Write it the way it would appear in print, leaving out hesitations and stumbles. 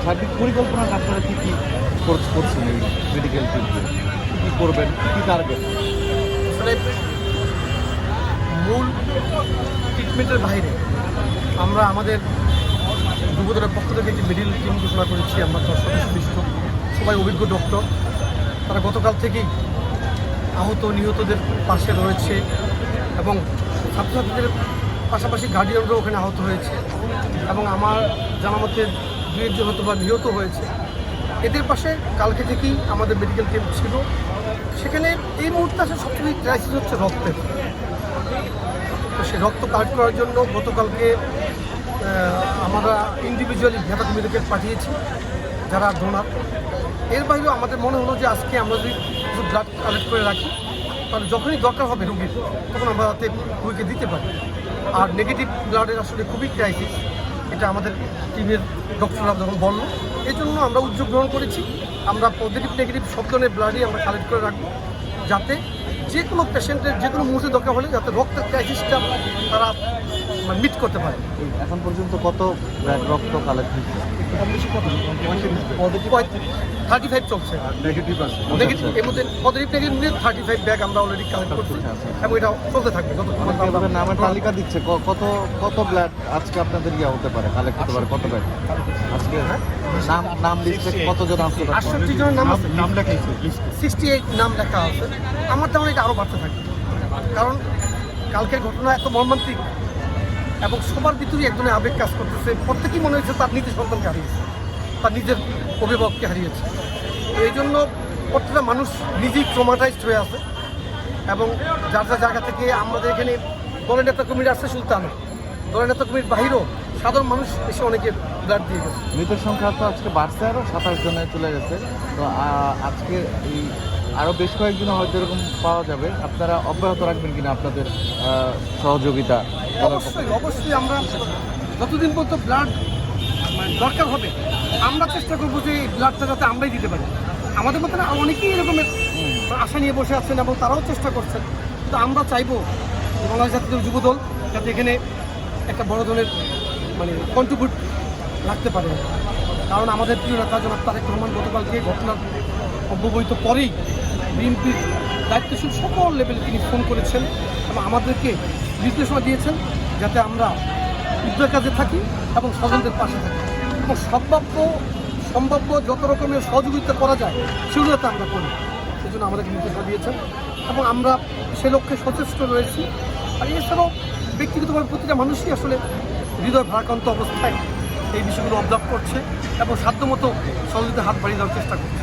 সার্বিক পরিকল্পনা আপনারা কী কী করছেন এই মেডিকেল টিমকে, কী করবেন, কী টার্গেট? আসলে মূল ট্রিটমেন্টের বাইরে আমরা আমাদের যুবদলের পক্ষ থেকে একটি মেডিকেল টিম ঘোষণা করেছি। আমরা 10 সদস্য বিশিষ্ট সবাই অভিজ্ঞ ডক্টর। তারা গতকাল থেকেই আহত নিহতদের পাশে রয়েছে এবং ছাত্রছাত্রীদের পাশাপাশি গার্ডিয়ানরাও ওখানে আহত হয়েছে এবং আমার জানা মতে 2 জন হয়তো বা নিহত হয়েছে। এদের পাশে কালকে থেকেই আমাদের মেডিকেল টিম ছিল। সেখানে এই মুহূর্তে আসলে সবচেয়ে ক্রাইসিস হচ্ছে রক্তের। তো সেই রক্ত কালেক্ট করার জন্য গতকালকে আমরা ইন্ডিভিজুয়ালি নেতাকর্মীদেরকে পাঠিয়েছি যারা ডোনার। এর বাইরেও আমাদের মনে হলো যে আজকে আমরা যদি কিছু ব্লাড কালেক্ট করে রাখি তাহলে যখনই দরকার হবে রুগীর তখন আমরা যাতে রুগীকে দিতে পারি। আর নেগেটিভ ব্লাডের আসলে খুবই ক্রাইসিস, এটা আমাদের টিমের ডক্টররা যখন বললো, এই জন্য আমরা উদ্যোগ গ্রহণ করেছি। আমরা পজিটিভ নেগেটিভ সব ধরনের ব্লাডই আমরা কালেক্ট করে রাখবো যাতে যে কোনো পেশেন্টের যে কোনো মুহূর্তে দরকার হলে যাতে রক্তের ক্রাইসিসটা তারা মিট করতে পারে। এখন পর্যন্ত কত রক্ত কালেক্ট হয়েছে? 35 চলছে। নেগেটিভ আছে, নেগেটিভ এর মধ্যে পজিটিভ নেগেটিভ নিয়ে 35 ব্যাগ আমরা অলরেডি কালেক্ট করছি এবং এটা চলতে থাকবে যতক্ষণ এভাবে নামের তালিকা দিচ্ছে। কত কত ব্লাড আজকে আপনাদের ইয়ে হতে পারে, কালেক্ট হতে পারে, কত ব্যাগ আজকে? নাম লিস্টে কতজন আছে? 68 জনের নাম লেখা আছে, 68 নাম লেখা আছে। আমার তেমন এটা আরও বাড়তে থাকে, কারণ কালকের ঘটনা এত মর্মান্তিক এবং সবার ভিতরেই একজনের আবেগ কাজ করতেছে। প্রত্যেকেই মনে হয়েছে তার নিজের সন্তানকে হারিয়েছে, তার নিজের অভিভাবককে হারিয়েছে। তো এই জন্য প্রত্যেকটা মানুষ নিজেই ট্রমাটাইজড হয়ে আছে এবং যার যার জায়গা থেকে আমাদের এখানে দলের নেতাকর্মীরা আসছে সুলতান, দলের নেতাকর্মীর বাহিরেও সাধারণ মানুষ এসে অনেকে ব্লাড দিয়ে গেছে। মৃতের সংখ্যা তো আজকে বাড়ছে, আরও 27 জনে চলে গেছে। তো আজকে এই আরও বেশ কয়েকদিন হয়তো এরকম পাওয়া যাবে। আপনারা অব্যাহত রাখবেন কিনা আপনাদের সহযোগিতা? অবশ্যই আমরা যতদিন পর্যন্ত ব্লাড দরকার হবে আমরা চেষ্টা করবো যে এই ব্লাডটা যাতে আমরাই দিতে পারি। আমাদের মতো অনেকেই এরকমের আশা নিয়ে বসে আছেন এবং তারাও চেষ্টা করছেন। তো আমরা চাইবো বাংলাদেশ জাতীয় যুবদল যাতে এখানে একটা বড় ধরনের কন্ট্রিবিউট রাখতে পারে, কারণ আমাদের প্রিয় নেতা জনাব তারেক রহমান গতকালকে ঘটনার অব্যবহিত পরেই বিএনপির দায়িত্বশীল সকল লেভেলে তিনি ফোন করেছেন এবং আমাদেরকে নির্দেশনা দিয়েছেন যাতে আমরা যুদ্ধের কাজে থাকি এবং স্বজনদের পাশে থাকি এবং সম্ভাব্য যত রকমের সহযোগিতা করা যায় সেগুলো যাতে আমরা করি, সেজন্য আমাদেরকে নির্দেশনা দিয়েছেন এবং আমরা সে লক্ষ্যে সচেষ্ট রয়েছি। আর এছাড়াও ব্যক্তিগতভাবে প্রতিটা মানুষই আসলে হৃদয় ভারাক্রান্ত অবস্থায় এই বিষয়গুলো অবজার্ভ করছে এবং সাধ্যমতো সহযোগিতার হাত বাড়িয়ে দেওয়ার চেষ্টা করছে।